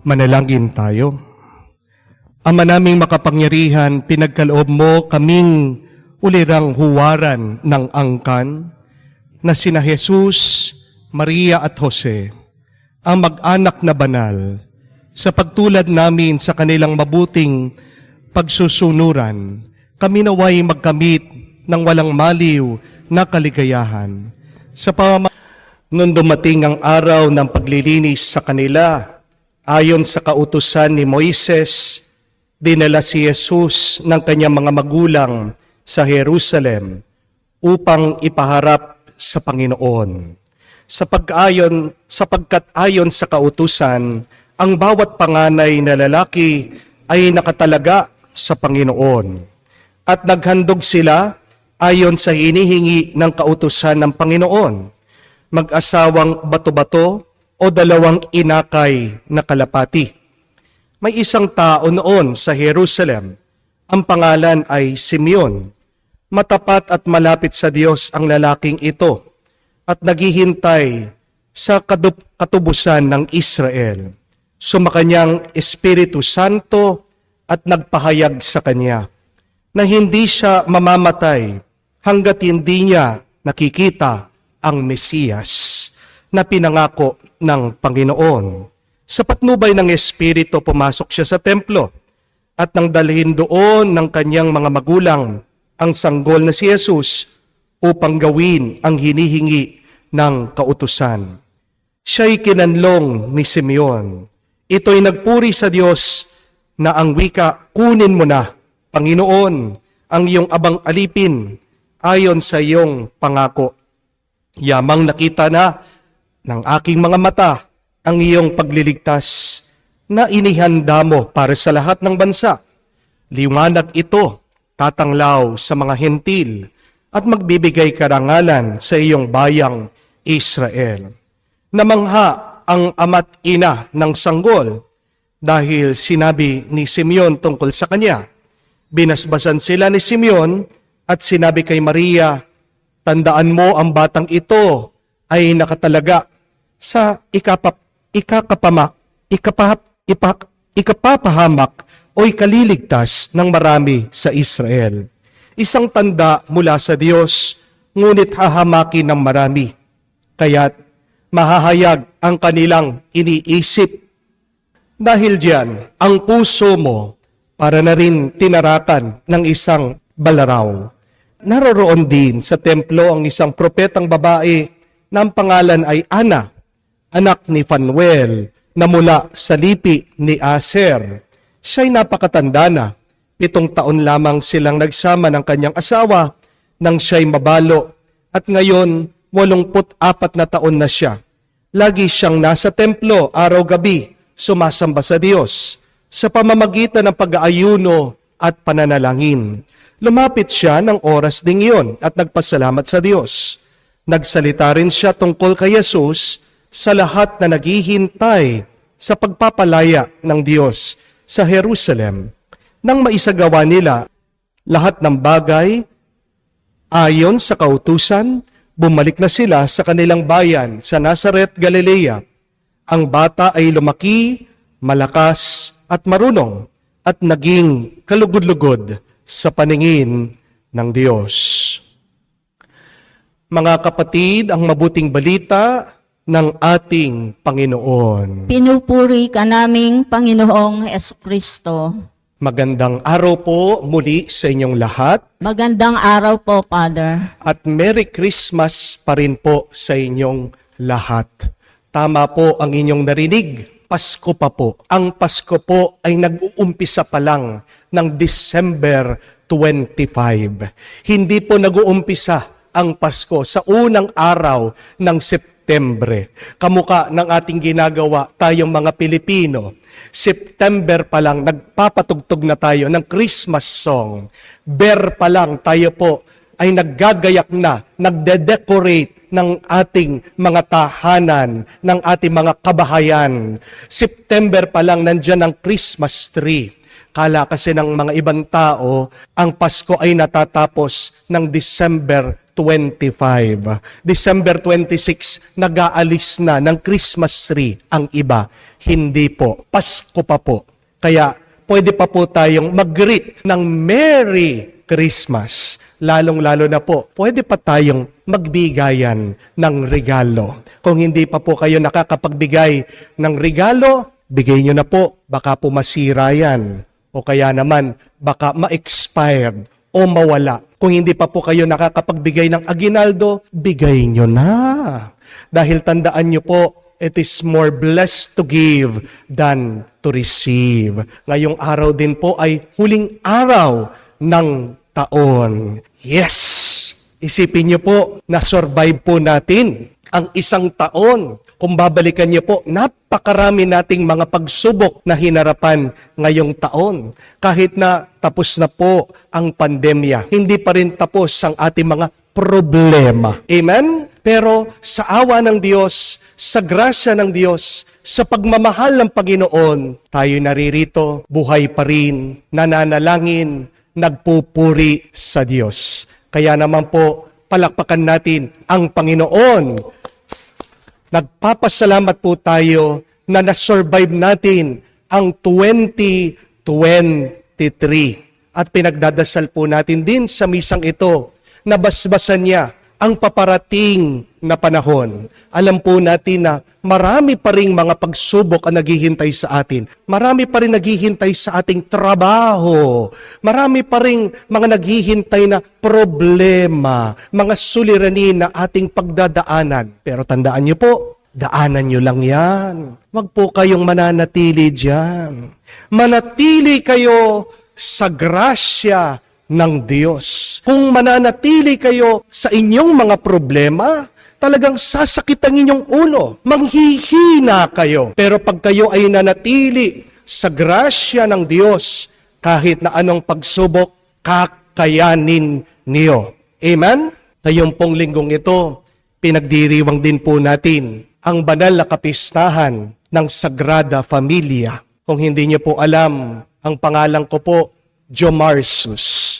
Manalangin tayo. Ama naming makapangyarihan, pinagkaloob mo kaming ulirang huwaran ng angkan na sina Jesus, Maria at Jose, ang mag-anak na banal, sa pagtulad namin sa kanilang mabuting pagsusunuran, kami naway magkamit ng walang maliw na kaligayahan. Nung dumating ang araw ng paglilinis sa kanila, ayon sa kautusan ni Moises, dinala si Jesus ng kanyang mga magulang sa Jerusalem upang ipaharap sa Panginoon. Sapagkat ayon sa kautusan, ang bawat panganay na lalaki ay nakatalaga sa Panginoon. At naghandog sila ayon sa hinihingi ng kautusan ng Panginoon, mag-asawang bato-bato o dalawang inakay na kalapati. May isang tao noon sa Jerusalem, ang pangalan ay Simeon. Matapat at malapit sa Diyos ang lalaking ito at naghihintay sa katubusan ng Israel. Sumakanyang Espiritu Santo at nagpahayag sa kanya na hindi siya mamamatay hanggat hindi niya nakikita ang Mesiyas na pinangako ng Panginoon. Sa patnubay ng Espiritu, pumasok siya sa templo at nang dalhin doon ng kanyang mga magulang ang sanggol na si Jesus upang gawin ang hinihingi ng kautusan. Siya'y kinanlong ni Simeon. Ito'y nagpuri sa Diyos na ang wika, kunin mo na, Panginoon, ang iyong abang alipin ayon sa iyong pangako. Yamang nakita na ng aking mga mata ang iyong pagliligtas na inihanda mo para sa lahat ng bansa. Liwanag ito, tatanglaw sa mga hentil at magbibigay karangalan sa iyong bayang Israel. Namangha ang ama't ina ng sanggol dahil sinabi ni Simeon tungkol sa kanya. Binasbasan sila ni Simeon at sinabi kay Maria, tandaan mo ang batang ito ay nakatalaga sa ikapapahamak o ikaliligtas ng marami sa Israel. Isang tanda mula sa Diyos, ngunit hahamakin ng marami. Kaya't mahahayag ang kanilang iniisip. Dahil diyan, ang puso mo para na rin tinarakan ng isang balaraw. Naroroon din sa templo ang isang propetang babae na ang pangalan ay Ana, anak ni Phanuel, na mula sa lipi ni Aser. Siya'y napakatanda na. 7 taon lamang silang nagsama ng kanyang asawa nang siya'y mabalo at ngayon 84 na taon na siya. Lagi siyang nasa templo araw-gabi, sumasamba sa Diyos sa pamamagitan ng pag-aayuno at pananalangin. Lumapit siya ng oras ding iyon at nagpasalamat sa Diyos. Nagsalita rin siya tungkol kay Jesus sa lahat na naghihintay sa pagpapalaya ng Diyos sa Jerusalem. Nang maisagawa nila lahat ng bagay ayon sa kautusan, bumalik na sila sa kanilang bayan sa Nazaret, Galilea. Ang bata ay lumaki, malakas at marunong at naging kalugod-lugod sa paningin ng Diyos. Mga kapatid, ang mabuting balita ng ating Panginoon. Pinupuri ka naming Panginoong Jesucristo. Magandang araw po muli sa inyong lahat. Magandang araw po, Father. At Merry Christmas pa rin po sa inyong lahat. Tama po ang inyong narinig. Pasko pa po. Ang Pasko po ay nag-uumpisa pa lang ng December 25. Hindi po nag-uumpisa ang Pasko sa unang araw ng Septembre. Kamuka ng ating ginagawa tayong mga Pilipino. September pa lang, nagpapatugtog na tayo ng Christmas song. Ber pa lang tayo po ay naggagayak na, nagde-decorate ng ating mga tahanan, ng ating mga kabahayan. September pa lang nandyan ang Christmas tree. Kala kasi ng mga ibang tao, ang Pasko ay natatapos ng December December 26, nag-aalis na ng Christmas tree ang iba. Hindi po. Pasko pa po. Kaya pwede pa po tayong mag-greet ng Merry Christmas. Lalong-lalo na po, pwede pa tayong magbigayan ng regalo. Kung hindi pa po kayo nakakapagbigay ng regalo, bigay nyo na po. Baka po masira yan. O kaya naman, baka ma-expired o mawala. Kung hindi pa po kayo nakakapagbigay ng aginaldo, bigay nyo na. Dahil tandaan nyo po, it is more blessed to give than to receive. Ngayong araw din po ay huling araw ng taon. Yes! Isipin niyo po, na-survive po natin ang isang taon. Kung babalikan niyo po, napakarami nating mga pagsubok na hinarapan ngayong taon. Kahit na tapos na po ang pandemya, hindi pa rin tapos ang ating mga problema. Amen? Pero sa awa ng Diyos, sa grasya ng Diyos, sa pagmamahal ng Panginoon, tayo naririto, buhay pa rin, nananalangin, nagpupuri sa Diyos. Kaya naman po, palakpakan natin ang Panginoon. Nagpapasalamat po tayo na nasurvive natin ang 2023. At pinagdadasal po natin din sa misang ito, na basbasan niya ang paparating na panahon. Alam po natin na marami pa ring mga pagsubok ang naghihintay sa atin. Marami pa rin naghihintay sa ating trabaho. Marami pa ring mga naghihintay na problema, mga suliranin na ating pagdadaanan. Pero tandaan niyo po, daanan niyo lang yan. Huwag po kayong mananatili diyan. Manatili kayo sa grasya ng Diyos. Kung mananatili kayo sa inyong mga problema, talagang sasakit ang inyong ulo. Manghihina kayo. Pero pag kayo ay nanatili sa grasya ng Diyos, kahit na anong pagsubok, kakayanin niyo. Amen? Ngayong pong linggong ito, pinagdiriwang din po natin ang banal na kapistahan ng Sagrada Familia. Kung hindi niyo po alam, ang pangalan ko po, Jomarsus,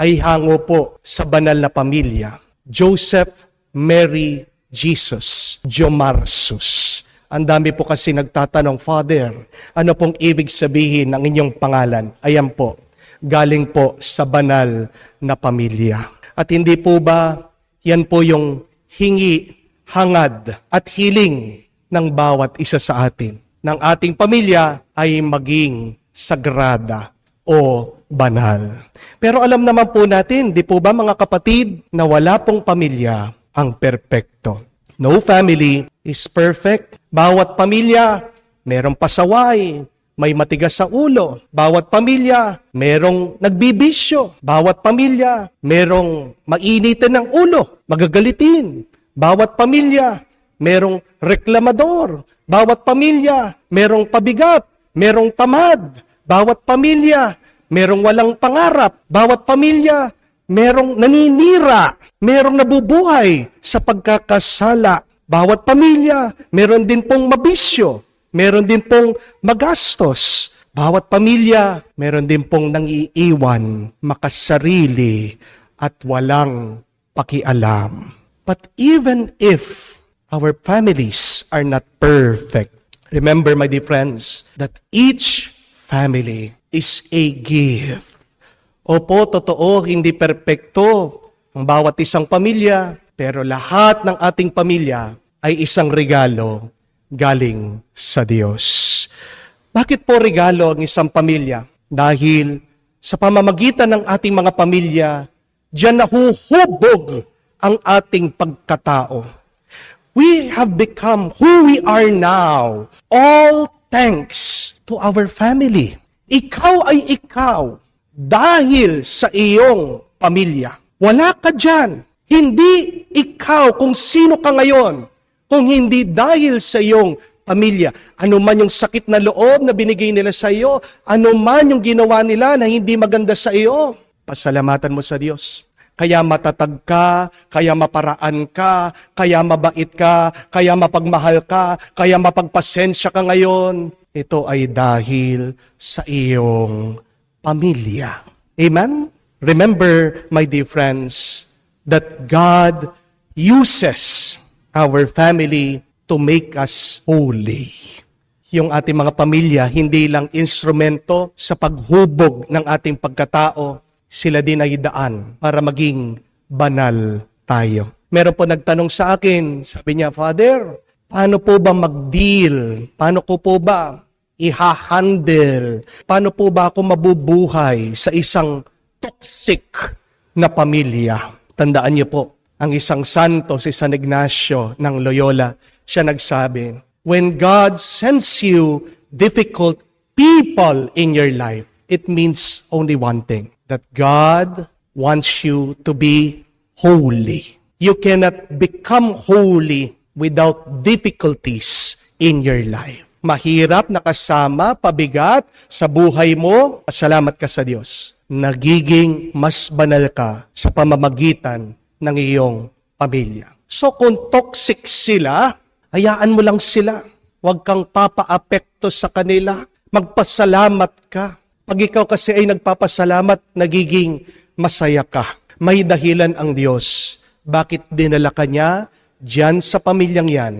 ay hango po sa banal na pamilya. Joseph, Mary, Jesus, Jomarsus. Ang dami po kasi nagtatanong, Father, ano pong ibig sabihin ng inyong pangalan? Ayan po, galing po sa banal na pamilya. At hindi po ba, yan po yung hingi, hangad at hiling ng bawat isa sa atin. Ng ating pamilya ay maging sagrada o banal. Pero alam naman po natin, di po ba mga kapatid, na wala pong pamilya ang perpekto. No family is perfect. Bawat pamilya, merong pasaway, may matigas sa ulo. Bawat pamilya, merong nagbibisyo. Bawat pamilya, merong mainitin ng ulo, magagalitin. Bawat pamilya, merong reklamador. Bawat pamilya, merong pabigat, merong tamad. Bawat pamilya, merong walang pangarap. Bawat pamilya, merong naninira. Merong nabubuhay sa pagkakasala. Bawat pamilya, meron din pong mabisyo. Meron din pong magastos. Bawat pamilya, meron din pong nangiiwan, makasarili, at walang pakialam. But even if our families are not perfect, remember, my dear friends, that each family is a gift. Opo, totoo, hindi perpekto ang bawat isang pamilya, pero lahat ng ating pamilya ay isang regalo galing sa Diyos. Bakit po regalo ang isang pamilya? Dahil sa pamamagitan ng ating mga pamilya, diyan nahuhubog ang ating pagkatao. We have become who we are now, all thanks to our family. Ikaw ay ikaw dahil sa iyong pamilya. Wala ka dyan. Hindi ikaw kung sino ka ngayon, kung hindi dahil sa iyong pamilya. Ano man yung sakit na loob na binigay nila sa iyo, ano man yung ginawa nila na hindi maganda sa iyo, pasalamatan mo sa Diyos. Kaya matatag ka, kaya maparaan ka, kaya mabait ka, kaya mapagmahal ka, kaya mapagpasensya ka ngayon. Ito ay dahil sa iyong pamilya. Amen? Remember, my dear friends, that God uses our family to make us holy. Yung ating mga pamilya, hindi lang instrumento sa paghubog ng ating pagkatao, sila din ay daan para maging banal tayo. Meron po nagtanong sa akin, sabi niya, Father, paano po ba mag-deal? Paano ko po ba i-handle? Paano po ba ako mabubuhay sa isang toxic na pamilya? Tandaan niyo po, ang isang santo, si San Ignacio ng Loyola, siya nagsabi, when God sends you difficult people in your life, it means only one thing, that God wants you to be holy. You cannot become holy without difficulties in your life. Mahirap na kasama, pabigat sa buhay mo, salamat ka sa Diyos. Nagiging mas banal ka sa pamamagitan ng iyong pamilya. So kung toxic sila, hayaan mo lang sila. Huwag kang papaapekto sa kanila. Magpasalamat ka. Pag ikaw kasi ay nagpapasalamat, nagiging masaya ka. May dahilan ang Diyos. Bakit dinala ka niya diyan sa pamilyang yan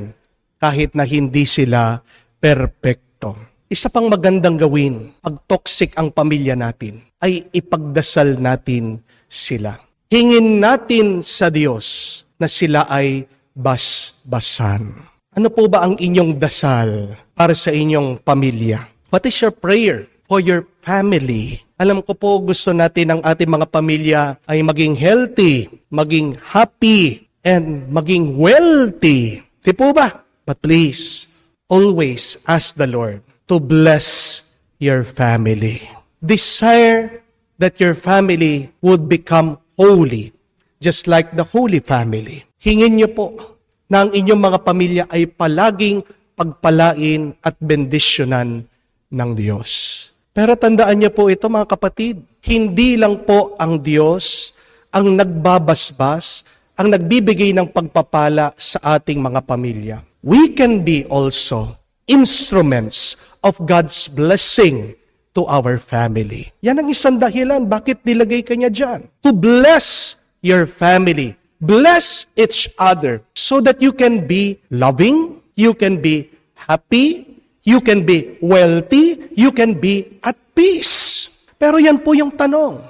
kahit na hindi sila perpekto? Isa pang magandang gawin pag toxic ang pamilya natin ay ipagdasal natin sila. Hingin natin sa Diyos na sila ay basbasan. Ano po ba ang inyong dasal para sa inyong pamilya? What is your prayer for your family? Alam ko po gusto natin ang ating mga pamilya ay maging healthy, maging happy, and maging wealthy. Di po ba? But please, always ask the Lord to bless your family. Desire that your family would become holy, just like the Holy Family. Hingin niyo po na ang inyong mga pamilya ay palaging pagpalain at bendisyonan ng Diyos. Pero tandaan niyo po ito mga kapatid, hindi lang po ang Diyos ang nagbabasbas, ang nagbibigay ng pagpapala sa ating mga pamilya. We can be also instruments of God's blessing to our family. Yan ang isang dahilan bakit nilagay ka niya dyan. To bless your family. Bless each other so that you can be loving, you can be happy, you can be wealthy, you can be at peace. Pero yan po yung tanong.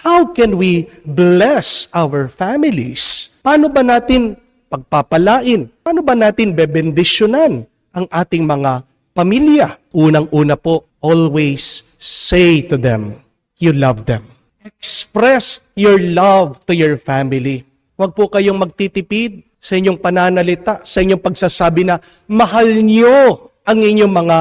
How can we bless our families? Paano ba natin pagpapalain? Paano ba natin bebendisyonan ang ating mga pamilya? Unang-una po, always say to them, you love them. Express your love to your family. Huwag po kayong magtitipid sa inyong pananalita, sa inyong pagsasabi na mahal niyo ang inyong mga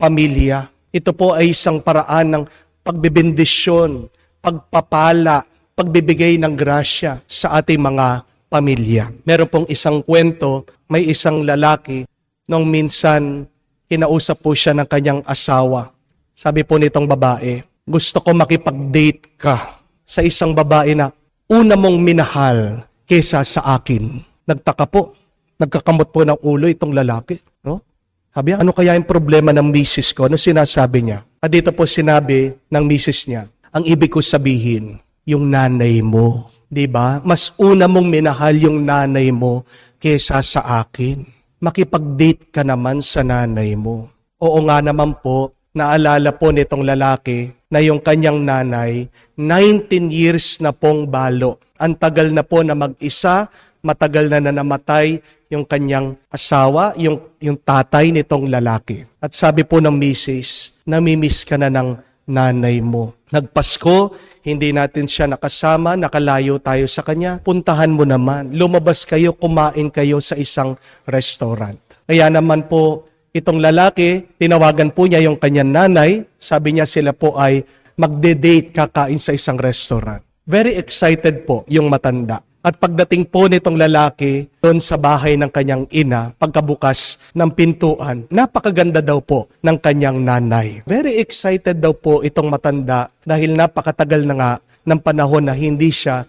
pamilya. Ito po ay isang paraan ng pagbibendisyon, pagpapala, pagbibigay ng grasya sa ating mga pamilya. Meron pong isang kwento, may isang lalaki, nung minsan kinausap po siya ng kanyang asawa. Sabi po nitong babae, gusto ko makipag-date ka sa isang babae na una mong minahal kesa sa akin. Nagtaka po, nagkakamot po ng ulo itong lalaki. No? Sabi, ano kaya yung problema ng misis ko? Ano sinasabi niya? At dito po sinabi ng misis niya, ang ibig ko sabihin, yung nanay mo. Diba? Mas una mong minahal yung nanay mo kesa sa akin. Makipag-date ka naman sa nanay mo. Oo nga naman po, naalala po nitong lalaki na yung kanyang nanay, 19 years na pong balo. Ang tagal na po na mag-isa, matagal na namatay yung kanyang asawa, yung tatay nitong lalaki. At sabi po ng misis, namimiss ka na ng nanay mo. Nagpasko, hindi natin siya nakasama, nakalayo tayo sa kanya. Puntahan mo naman, lumabas kayo, kumain kayo sa isang restaurant. Kaya naman po, itong lalaki, tinawagan po niya yung kanyang nanay. Sabi niya sila po ay magde-date kakain sa isang restaurant. Very excited po yung matanda. At pagdating po nitong lalaki doon sa bahay ng kanyang ina, pagkabukas ng pintuan, napakaganda daw po ng kanyang nanay. Very excited daw po itong matanda dahil napakatagal na nga ng panahon na hindi siya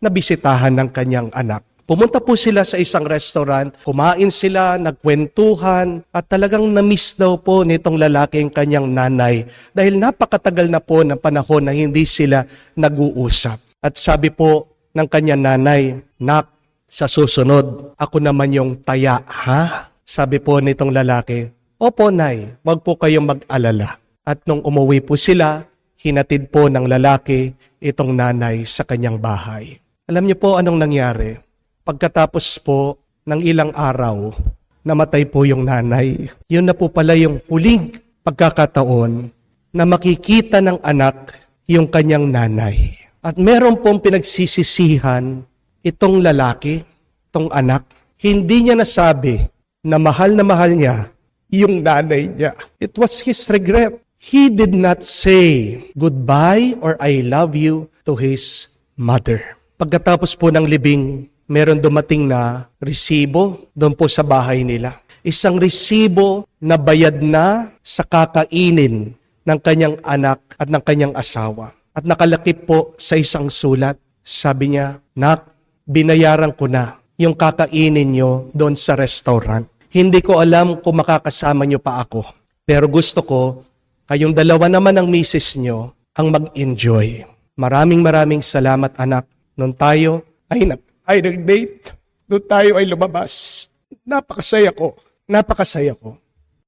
nabisitahan ng kanyang anak. Pumunta po sila sa isang restaurant, kumain sila, nagkwentuhan, at talagang na-miss daw po nitong lalaki ang kanyang nanay dahil napakatagal na po ng panahon na hindi sila nag-uusap. At sabi po ng kanyang nanay, "Nak, sa susunod, ako naman yung taya, ha?" Sabi po nitong lalaki, "Opo, Nay, wag po kayong mag-alala." At nung umuwi po sila, hinatid po ng lalaki itong nanay sa kanyang bahay. Alam niyo po anong nangyari? Pagkatapos po ng ilang araw, namatay po yung nanay. Yun na po pala yung huling pagkakataon na makikita ng anak yung kanyang nanay. At meron pong pinagsisisihan itong lalaki, itong anak. Hindi niya nasabi na mahal niya yung nanay niya. It was his regret. He did not say goodbye or I love you to his mother. Pagkatapos po ng libing, meron dumating na resibo doon po sa bahay nila. Isang resibo na bayad na sa kakainin ng kanyang anak at ng kanyang asawa. At nakalakip po sa isang sulat, sabi niya, "Nak, binayaran ko na yung kakainin nyo doon sa restaurant. Hindi ko alam kung makakasama nyo pa ako. Pero gusto ko, kayong dalawa naman ng misis nyo ang mag-enjoy. Maraming salamat, anak. Noon tayo ay nag-date. Noon tayo ay lumabas. Napakasaya ko.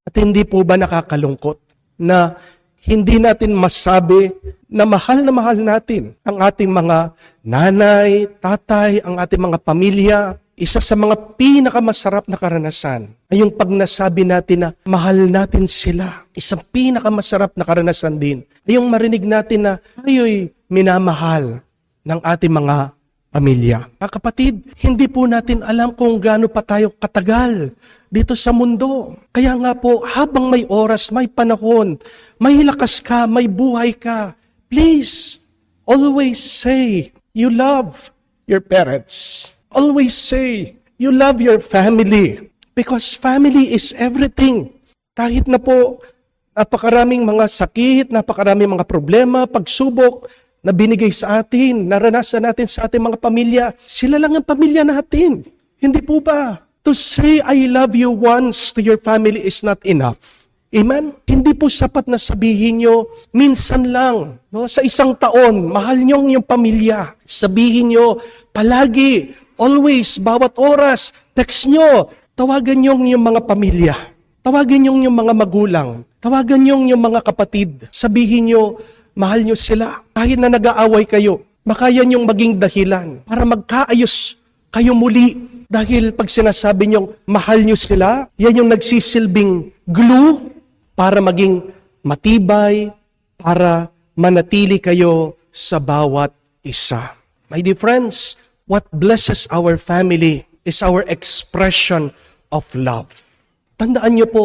At hindi po ba nakakalungkot na hindi natin masabi na mahal natin ang ating mga nanay, tatay, ang ating mga pamilya. Isa sa mga pinakamasarap na karanasan ay yung pag nasabi natin na mahal natin sila. Isang pinakamasarap na karanasan din ay yung marinig natin na tayo'y minamahal ng ating mga pamilya. Mga kapatid, hindi po natin alam kung gaano pa tayo katagal dito sa mundo. Kaya nga po, habang may oras, may panahon, may lakas ka, may buhay ka, please, always say you love your parents. Always say you love your family. Because family is everything. Kahit na po, napakaraming mga sakit, napakaraming mga problema, pagsubok, na binigay sa atin, naranasan natin sa ating mga pamilya, sila lang ang pamilya natin. Hindi po ba? To say I love you once to your family is not enough. Amen? Hindi po sapat na sabihin nyo, minsan lang, no? Sa isang taon, mahal nyo yung pamilya. Sabihin nyo, palagi, always, bawat oras, text nyo, tawagan nyo yung mga pamilya. Tawagan nyo yung mga magulang. Tawagan nyo yung mga kapatid. Sabihin nyo, mahal nyo sila. Kahit na nag-aaway kayo, makaya nyong maging dahilan para magkaayos kayo muli. Dahil pag sinasabi nyong mahal nyo sila, yan yung nagsisilbing glue para maging matibay, para manatili kayo sa bawat isa. My dear friends, what blesses our family is our expression of love. Tandaan nyo po,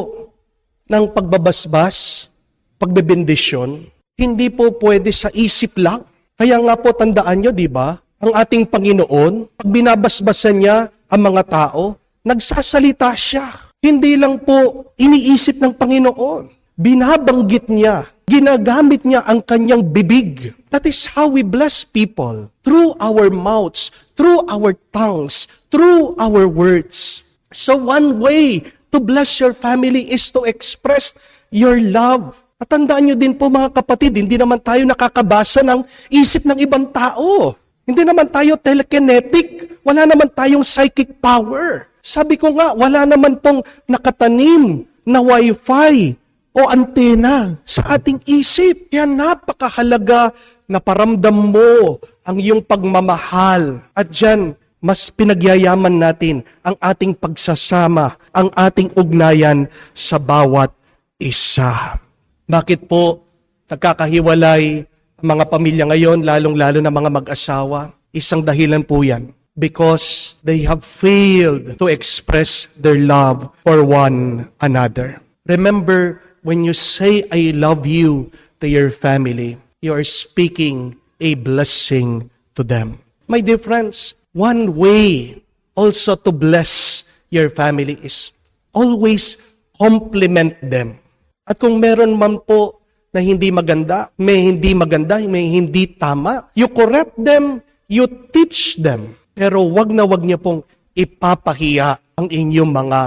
ng pagbabasbas, pagbebendisyon, hindi po pwede sa isip lang. Kaya nga po tandaan nyo, di ba? Ang ating Panginoon, pag binabasbasan niya ang mga tao, nagsasalita siya. Hindi lang po iniisip ng Panginoon. Binabanggit niya, ginagamit niya ang kanyang bibig. That is how we bless people. Through our mouths, through our tongues, through our words. So one way to bless your family is to express your love. At tandaan nyo din po mga kapatid, hindi naman tayo nakakabasa ng isip ng ibang tao. Hindi naman tayo telekinetic. Wala naman tayong psychic power. Sabi ko nga, wala naman pong nakatanim na wifi o antena sa ating isip. Kaya napakahalaga na paramdam mo ang iyong pagmamahal. At dyan, mas pinagyayaman natin ang ating pagsasama, ang ating ugnayan sa bawat isa. Bakit po nagkakahiwalay ang mga pamilya ngayon, lalong-lalo na mga mag-asawa? Isang dahilan po yan. Because they have failed to express their love for one another. Remember, when you say, I love you to your family, you are speaking a blessing to them. My dear friends, one way also to bless your family is always compliment them. At kung meron man po na hindi maganda, may hindi tama, you correct them, you teach them. Pero wag na wag niyo pong ipapahiya ang inyong mga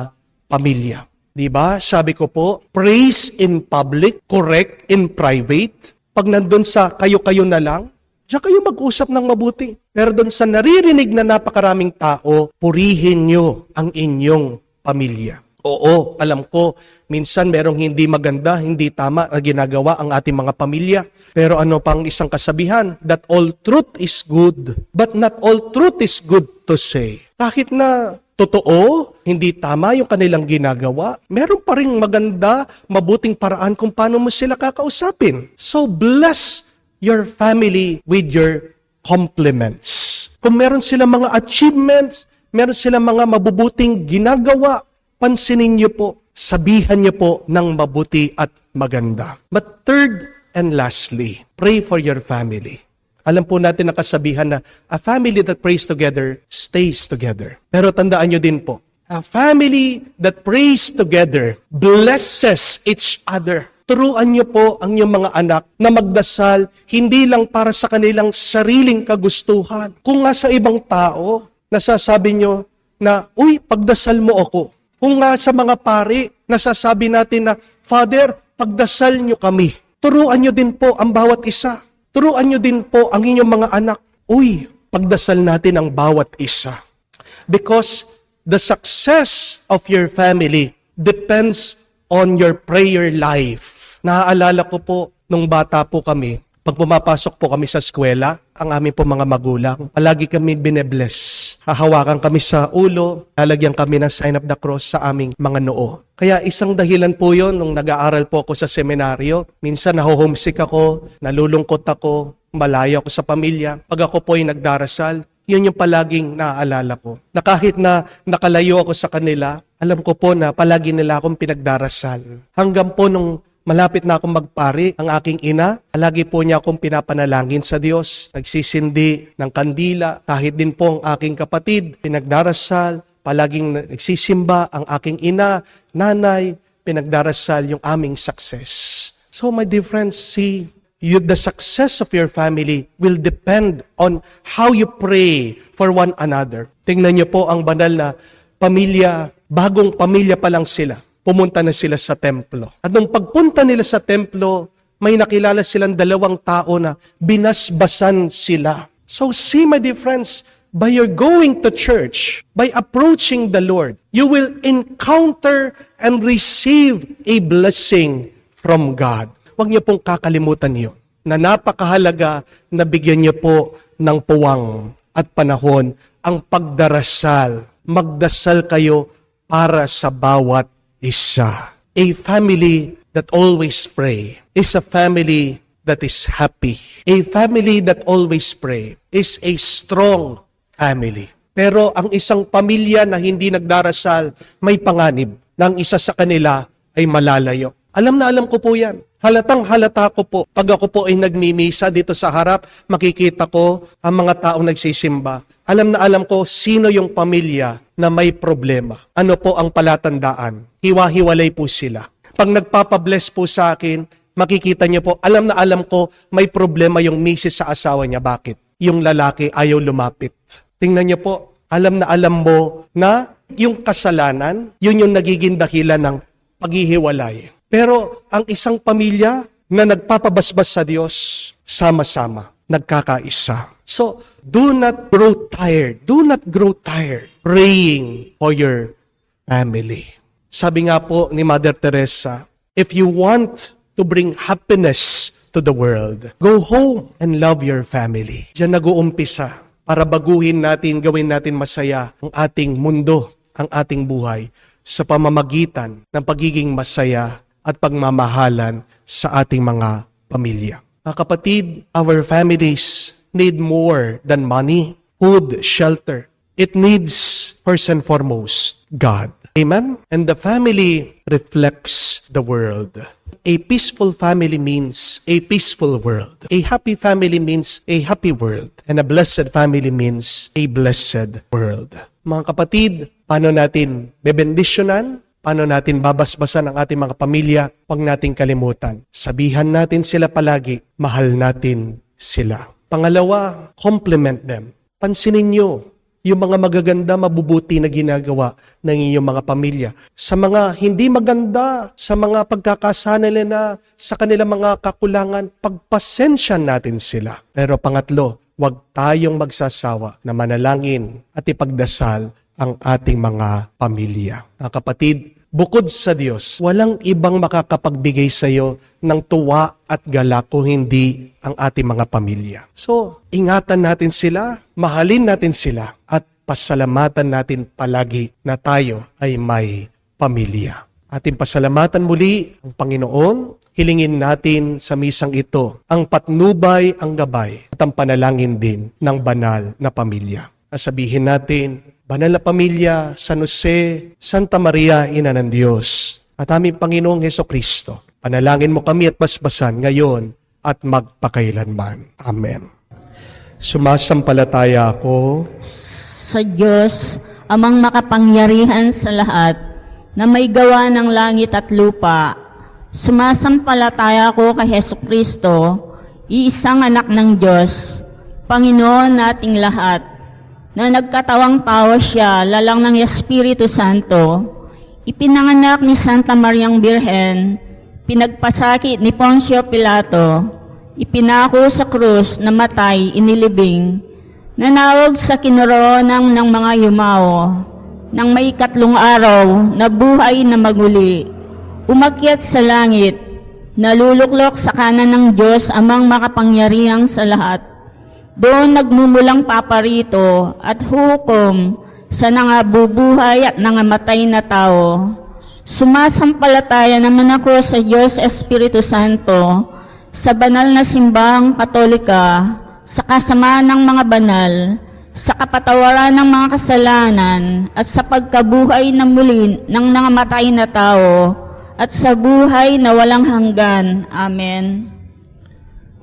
pamilya. Diba? Sabi ko po, praise in public, correct in private. Pag nandun sa kayo-kayo na lang, Diyan kayo mag-usap ng mabuti. Pero doon sa naririnig na napakaraming tao, purihin nyo ang inyong pamilya. Oo, alam ko, minsan merong hindi maganda, hindi tama na ginagawa ang ating mga pamilya. Pero ano pang isang kasabihan? That all truth is good, but not all truth is good to say. Kahit na totoo, hindi tama yung kanilang ginagawa, meron pa ring maganda, mabuting paraan kung paano mo sila kakausapin. So bless your family with your compliments. Kung meron silang mga achievements, meron silang mga mabubuting ginagawa, pansinin niyo po, sabihan niyo po ng mabuti at maganda. But third and lastly, pray for your family. Alam po natin na kasabihan na a family that prays together stays together. Pero tandaan niyo din po, a family that prays together blesses each other. Turuan niyo po ang inyong mga anak na magdasal hindi lang para sa kanilang sariling kagustuhan. Kung nga sa ibang tao, nasasabi niyo na, uy, pagdasal mo ako. Kung nga sa mga pari, nasasabi natin na, Father, pagdasal niyo kami. Turuan niyo din po ang bawat isa. Turuan niyo din po ang inyong mga anak. Uy, pagdasal natin ang bawat isa. Because the success of your family depends on your prayer life. Naaalala ko po, nung bata po kami, pag pumapasok po kami sa eskwela, ang aming po mga magulang, palagi kami binebless. Hahawakan kami sa ulo, lalagyan kami ng sign of the cross sa aming mga noo. Kaya isang dahilan po yon nung nag-aaral po ako sa seminaryo. Minsan naho-homesick ako, nalulungkot ako, malayo ako sa pamilya. Pag ako po ay nagdarasal, yun yung palaging naaalala ko. Na kahit na nakalayo ako sa kanila, alam ko po na palagi nila akong pinagdarasal. Hanggang po nung malapit na akong magpari, ang aking ina, palagi po niya akong pinapanalangin sa Diyos. Nagsisindi ng kandila, kahit din po ang aking kapatid, pinagdarasal, palaging nagsisimba ang aking ina, nanay, pinagdarasal yung aming success. So my dear friends, see, the success of your family will depend on how you pray for one another. Tingnan niyo po ang banal na pamilya, bagong pamilya pa lang sila. Pumunta na sila sa templo. At nung pagpunta nila sa templo, may nakilala silang dalawang tao na binasbasan sila. So see, my dear friends, by your going to church, by approaching the Lord, you will encounter and receive a blessing from God. Huwag niyo pong kakalimutan yun, na napakahalaga na bigyan niyo po ng puwang at panahon ang pagdarasal. Magdasal kayo para sa bawat isa. A family that always pray is a family that is happy. A family that always pray is a strong family. Pero ang isang pamilya na hindi nagdarasal, may panganib na ang isa sa kanila ay malalayo. Alam na alam ko po yan. Halatang halata ko po. Pag ako po ay nagmimisa dito sa harap, makikita ko ang mga taong nagsisimba. Alam na alam ko sino yung pamilya na may problema. Ano po ang palatandaan? Hiwa-hiwalay po sila. Pag nagpapabless po sa akin, makikita niyo po, alam na alam ko may problema yung misis sa asawa niya. Bakit? Yung lalaki ayaw lumapit. Tingnan niyo po, alam na alam mo na yung kasalanan, yun yung nagiging dahilan ng paghihiwalay. Pero ang isang pamilya na nagpapabasbas sa Diyos, sama-sama, nagkakaisa. So, do not grow tired. Do not grow tired praying for your family. Sabi nga po ni Mother Teresa, if you want to bring happiness to the world, go home and love your family. Diyan nag-uumpisa para baguhin natin, gawin natin masaya ang ating mundo, ang ating buhay sa pamamagitan ng pagiging masaya at pagmamahalan sa ating mga pamilya. Mga kapatid, our families need more than money, food, shelter. It needs, first and foremost, God. Amen? And the family reflects the world. A peaceful family means a peaceful world. A happy family means a happy world. And a blessed family means a blessed world. Mga kapatid, paano natin bebendisyonan? Paano natin babasbasan ang ating mga pamilya? Huwag nating kalimutan. Sabihan natin sila palagi, mahal natin sila. Pangalawa, compliment them. Pansinin nyo yung mga magaganda, mabubuti na ginagawa ng iyong mga pamilya. Sa mga hindi maganda, sa mga pagkakasala nila, sa kanilang mga kakulangan, pagpasensya natin sila. Pero pangatlo, huwag tayong magsasawa na manalangin at ipagdasal ang ating mga pamilya. Mga kapatid, bukod sa Diyos, walang ibang makakapagbigay sa iyo ng tuwa at galak kung hindi ang ating mga pamilya. So, ingatan natin sila, mahalin natin sila, at pasalamatan natin palagi na tayo ay may pamilya. Ating pasalamatan muli ang Panginoon, hilingin natin sa misang ito ang patnubay, ang gabay, at ang panalangin din ng banal na pamilya. Sabihin natin, banal na pamilya, San Jose, Santa Maria, Ina ng Diyos, at aming Panginoong Hesukristo, panalangin mo kami at basbasan ngayon at magpakailanman. Amen. Sumasampalataya ako Sa Diyos, amang makapangyarihan sa lahat, na may gawa ng langit at lupa. Sumasampalataya ko kay Hesukristo, iisang anak ng Diyos, Panginoon nating lahat, na nagkatawang tao siya, lalang ng Espiritu Santo, ipinanganak ni Santa Mariang Birhen, pinagpasakit ni Poncio Pilato, ipinako sa krus, namatay, inilibing, nanawag sa kinaroonan ng mga yumao, nang may 3 araw na buhay na maguli, umakyat sa langit, naluluklok sa kanan ng Diyos amang makapangyarihang sa lahat. Doon nagmumulang paparito at hukom sa nangabubuhay at nangamatay na tao. Sumasampalataya naman ako sa Diyos Espiritu Santo, sa banal na simbahang Katolika, sa kasamaan ng mga banal, sa kapatawaran ng mga kasalanan, at sa pagkabuhay na muli ng nangamatay na tao, at sa buhay na walang hanggan. Amen.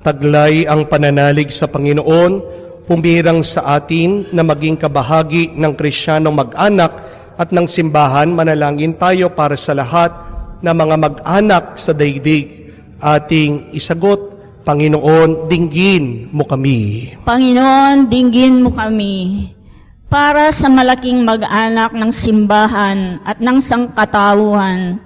taglay ang pananalig sa Panginoon, humirang sa atin na maging kabahagi ng Kristiyanong mag-anak at ng simbahan. Manalangin tayo para sa lahat na mga mag-anak sa daigdig. Ating isagot, Panginoon, dinggin mo kami. Panginoon, dinggin mo kami. Para sa malaking mag-anak ng simbahan at ng sangkatauhan,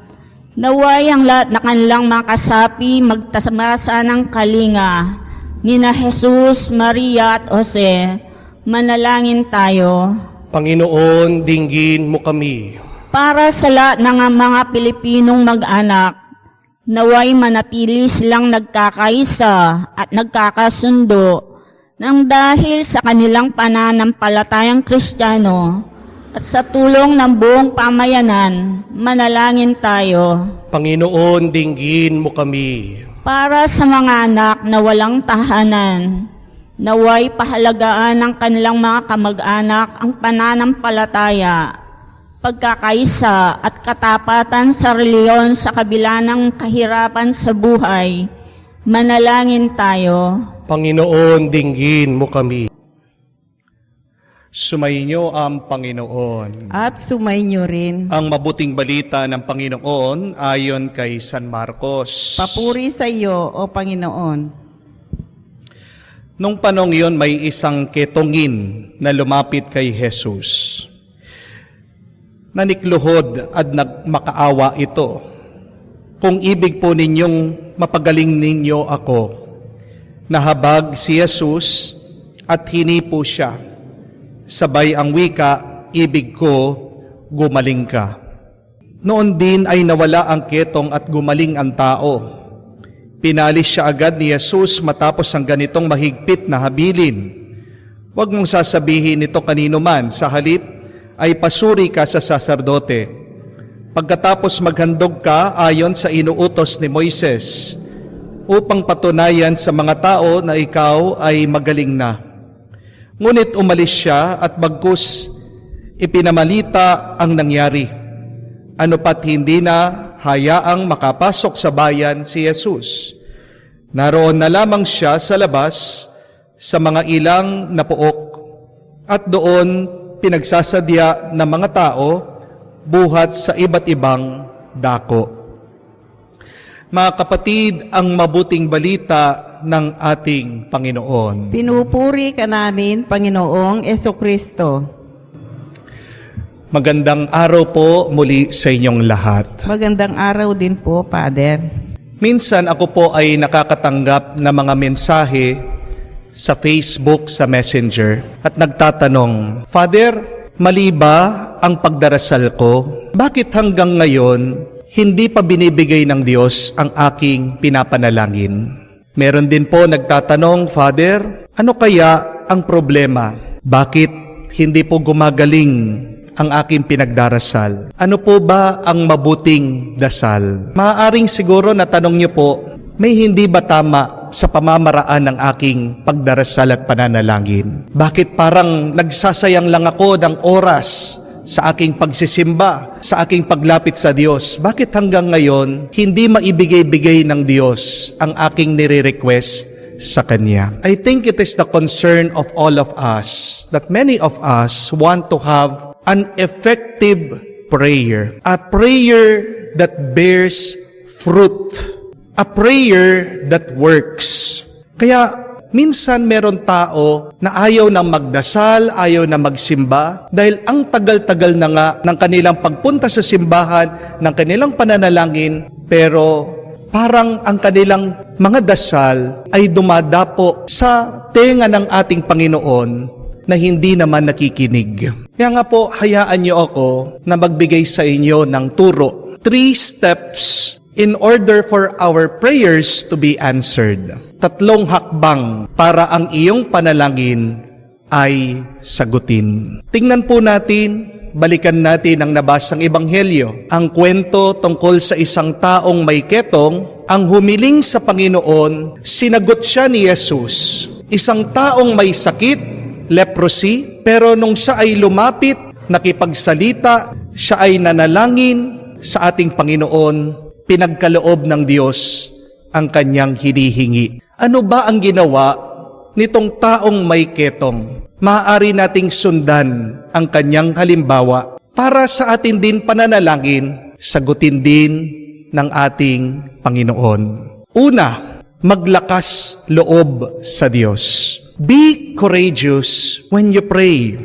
naway ang lahat na kanilang makasapi magtasamasa ng kalinga, nina Jesus, Maria at Jose, manalangin tayo. Panginoon, dinggin mo kami. Para sa lahat ng mga Pilipinong mag-anak, naway manatili silang nagkakaisa at nagkakasundo nang dahil sa kanilang pananampalatayang Kristiyano at sa tulong ng buong pamayanan, manalangin tayo. Panginoon, dinggin mo kami. Para sa mga anak na walang tahanan, naway pahalagaan ng kanilang mga kamag-anak ang pananampalataya, pagkakaisa at katapatan sa reliyon sa kabila ng kahirapan sa buhay, manalangin tayo. Panginoon, dinggin mo kami. Sumainyo ang Panginoon. At sumainyo rin. Ang mabuting balita ng Panginoon ayon kay San Marcos. Papuri sa iyo, O Panginoon. Nung panong iyon, may isang ketongin na lumapit kay Jesus. Nanikluhod at nagmakaawa ito. Kung ibig po ninyong mapagaling ninyo ako, nahabag si Jesus at hinipo siya. Sabay ang wika, ibig ko, gumaling ka. Noon din ay nawala ang ketong at gumaling ang tao. Pinalis siya agad ni Jesus matapos ang ganitong mahigpit na habilin. Huwag mong sasabihin ito kanino man, sa halip ay pasuri ka sa saserdote. Pagkatapos maghandog ka ayon sa inuutos ni Moises, upang patunayan sa mga tao na ikaw ay magaling na. Ngunit umalis siya at bagkus ipinamalita ang nangyari. Ano pat hindi na hayaang makapasok sa bayan si Jesus. Naroon na lamang siya sa labas sa mga ilang na puok at doon pinagsasadya ng mga tao buhat sa iba't ibang dako. Mga kapatid, ang mabuting balita ng ating Panginoon. Pinupuri ka namin, Panginoong Esukristo. Magandang araw po muli sa inyong lahat. Magandang araw din po, Father. Minsan ako po ay nakakatanggap ng mga mensahe sa Facebook, sa Messenger at nagtatanong, Father, mali ba ang pagdarasal ko? Bakit hanggang ngayon hindi pa binibigay ng Diyos ang aking pinapanalangin? Meron din po nagtatanong, Father, ano kaya ang problema? Bakit hindi po gumagaling ang aking pinagdarasal? Ano po ba ang mabuting dasal? Maaaring siguro na tanong niyo po, may hindi ba tama sa pamamaraan ng aking pagdarasal at pananalangin? Bakit parang nagsasayang lang ako ng oras sa aking pagsisimba, sa aking paglapit sa Diyos? Bakit hanggang ngayon hindi maibigay-bigay ng Diyos ang aking nire-request sa Kanya? I think it is the concern of all of us that many of us want to have an effective prayer, a prayer that bears fruit, a prayer that works. Kaya minsan meron tao na ayaw na magdasal, ayaw na magsimba dahil ang tagal-tagal na nga ng kanilang pagpunta sa simbahan, ng kanilang pananalangin, pero parang ang kanilang mga dasal ay dumadapo sa tenga ng ating Panginoon na hindi naman nakikinig. Kaya nga po, hayaan niyo ako na magbigay sa inyo ng turo. 3 steps in order for our prayers to be answered. 3 hakbang para ang iyong panalangin ay sagutin. Tingnan po natin, balikan natin ang nabasang ebanghelyo. Ang kwento tungkol sa isang taong may ketong, ang humiling sa Panginoon, sinagot siya ni Jesus. Isang taong may sakit, leprosy, pero nung siya ay lumapit, nakipagsalita, siya ay nanalangin sa ating Panginoon, pinagkaloob ng Diyos ang kanyang hinihingi. Ano ba ang ginawa nitong taong may ketong? Maaari nating sundan ang kanyang halimbawa para sa atin din pananalangin, sagutin din ng ating Panginoon. Una, maglakas loob sa Diyos. Be courageous when you pray.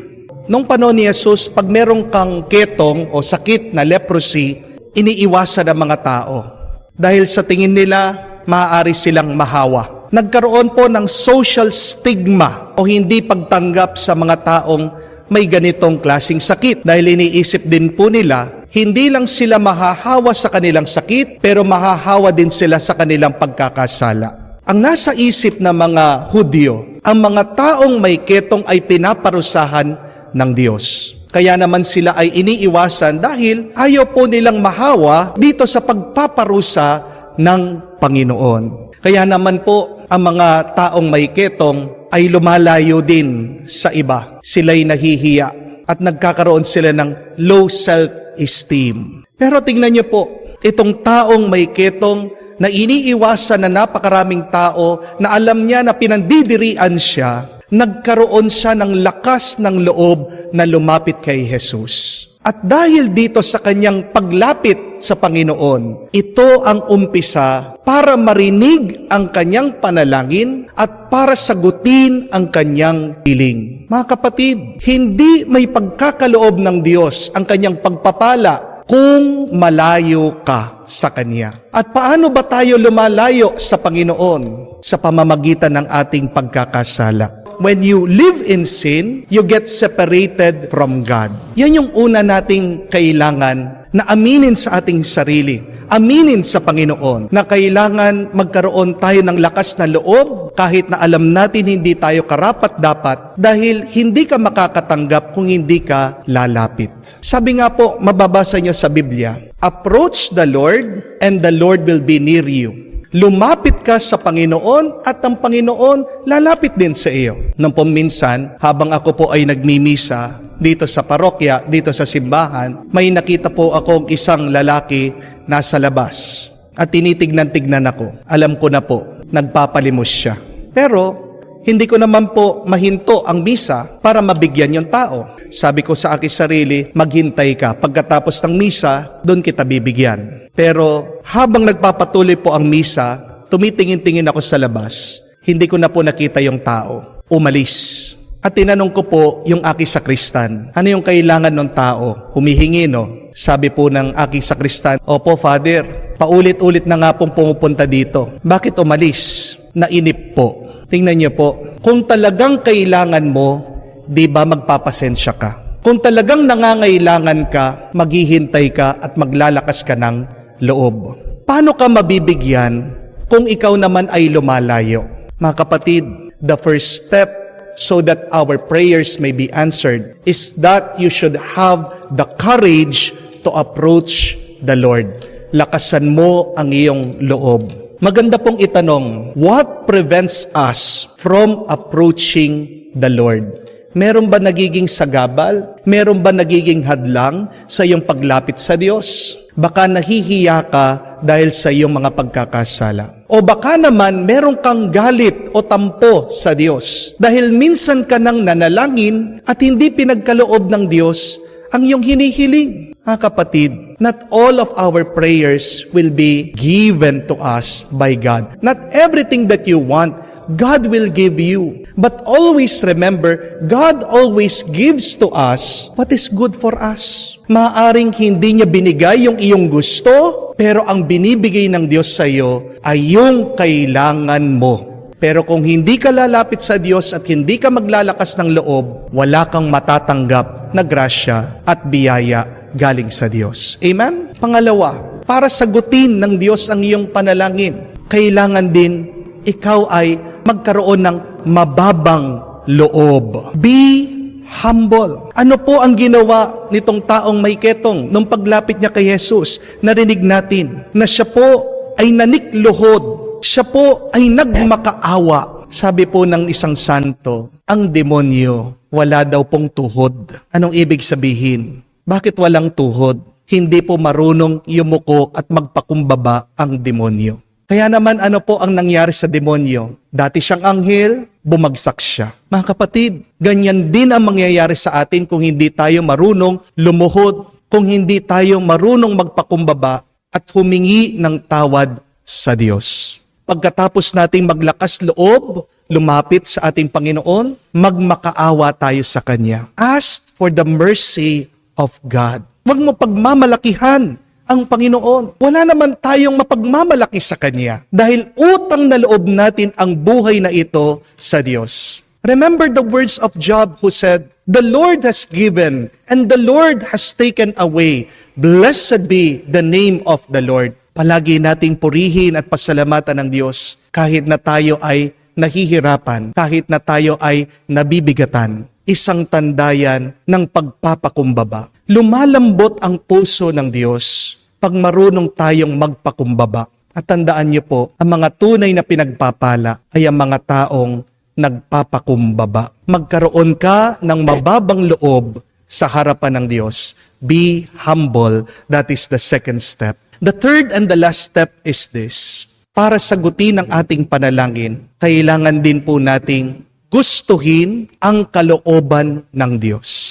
Nung panahon ni Jesus, pag merong kang ketong o sakit na leprosy, iniiwasan ng mga tao. Dahil sa tingin nila, maaari silang mahawa. Nagkaroon po ng social stigma o hindi pagtanggap sa mga taong may ganitong klasing sakit. Dahil iniisip din po nila, hindi lang sila mahahawa sa kanilang sakit, pero mahahawa din sila sa kanilang pagkakasala. Ang nasa isip ng mga Hudyo, ang mga taong may ketong ay pinaparusahan ng Diyos. Kaya naman sila ay iniiwasan dahil ayaw po nilang mahawa dito sa pagpaparusa ng Panginoon. Kaya naman po, ang mga taong may ketong ay lumalayo din sa iba. Sila'y nahihiya at nagkakaroon sila ng low self-esteem. Pero tingnan niyo po, itong taong may ketong na iniiwasan na napakaraming tao na alam niya na pinandidirian siya, nagkaroon siya ng lakas ng loob na lumapit kay Jesus. At dahil dito sa kanyang paglapit sa Panginoon, ito ang umpisa para marinig ang kanyang panalangin at para sagutin ang kanyang hiling. Mga kapatid, hindi may pagkakaloob ng Diyos ang kanyang pagpapala kung malayo ka sa Kanya. At paano ba tayo lumalayo sa Panginoon? Sa pamamagitan ng ating pagkakasala. When you live in sin, you get separated from God. Yan yung una nating kailangan na aminin sa ating sarili, aminin sa Panginoon, na kailangan magkaroon tayo ng lakas na loob kahit na alam natin hindi tayo karapat-dapat dahil hindi ka makakatanggap kung hindi ka lalapit. Sabi nga po, mababasa nyo sa Biblia, approach the Lord and the Lord will be near you. Lumapit ka sa Panginoon at ang Panginoon lalapit din sa iyo. Nung minsan, habang ako po ay nagmimisa dito sa parokya, dito sa simbahan, may nakita po akong isang lalaki nasa labas. At tinitignan-tignan ako. Alam ko na po, nagpapalimos siya. Pero, hindi ko naman po mahinto ang misa para mabigyan yung tao. Sabi ko sa aking sarili, maghintay ka. Pagkatapos ng misa, doon kita bibigyan. Pero habang nagpapatuloy po ang misa, tumitingin-tingin ako sa labas. Hindi ko na po nakita yung tao. Umalis. At tinanong ko po yung aking sakristan, ano yung kailangan ng tao? Humihingi, no? Sabi po ng aking sakristan, opo, Father, paulit-ulit na nga pong pumupunta dito. Bakit umalis? Nainip po. Tingnan niyo po, kung talagang kailangan mo, di ba magpapasensya ka? Kung talagang nangangailangan ka, maghihintay ka at maglalakas ka ng loob. Paano ka mabibigyan kung ikaw naman ay lumalayo? Mga kapatid, the first step so that our prayers may be answered is that you should have the courage to approach the Lord. Lakasan mo ang iyong loob. Maganda pong itanong, what prevents us from approaching the Lord? Meron ba nagiging sagabal? Meron ba nagiging hadlang sa iyong paglapit sa Diyos? Baka nahihiya ka dahil sa iyong mga pagkakasala. O baka naman meron kang galit o tampo sa Diyos dahil minsan ka nang nanalangin at hindi pinagkaloob ng Diyos ang iyong hinihiling. Kapatid, not all of our prayers will be given to us by God. Not everything that you want, God will give you. But always remember, God always gives to us what is good for us. Maaring hindi niya binigay yung iyong gusto, pero ang binibigay ng Diyos sa iyo ay yung kailangan mo. Pero kung hindi ka lalapit sa Diyos at hindi ka maglalakas ng loob, wala kang matatanggap na grasya at biyaya galing sa Diyos. Amen? Pangalawa, para sagutin ng Diyos ang iyong panalangin, kailangan din ikaw ay magkaroon ng mababang loob. Be humble. Ano po ang ginawa nitong taong may ketong nung paglapit niya kay Jesus? Narinig natin na siya po ay nanikluhod. Siya po ay nagmakaawa. Sabi po ng isang santo, ang demonyo wala daw pong tuhod. Anong ibig sabihin? Bakit walang tuhod? Hindi po marunong yumuko at magpakumbaba ang demonyo. Kaya naman ano po ang nangyari sa demonyo? Dati siyang anghel, bumagsak siya. Mga kapatid, ganyan din ang mangyayari sa atin kung hindi tayo marunong lumuhod, kung hindi tayo marunong magpakumbaba at humingi ng tawad sa Diyos. Pagkatapos nating maglakas loob, lumapit sa ating Panginoon, magmakaawa tayo sa Kanya. Ask for the mercy of God. Huwag mo pagmamalakihan ang Panginoon. Wala naman tayong mapagmamalaki sa Kanya dahil utang na loob natin ang buhay na ito sa Diyos. Remember the words of Job who said, "The Lord has given and the Lord has taken away. Blessed be the name of the Lord." Palagi nating purihin at pasalamatan ng Diyos kahit na tayo ay nahihirapan, kahit na tayo ay nabibigatan. Isang tandayan ng pagpapakumbaba. Lumalambot ang puso ng Diyos pag marunong tayong magpakumbaba. At tandaan niyo po, ang mga tunay na pinagpapala ay ang mga taong nagpapakumbaba. Magkaroon ka ng mababang loob sa harapan ng Diyos. Be humble. That is the second step. The third and the last step is this. Para sagutin ang ating panalangin, kailangan din po nating gustuhin ang kalooban ng Diyos.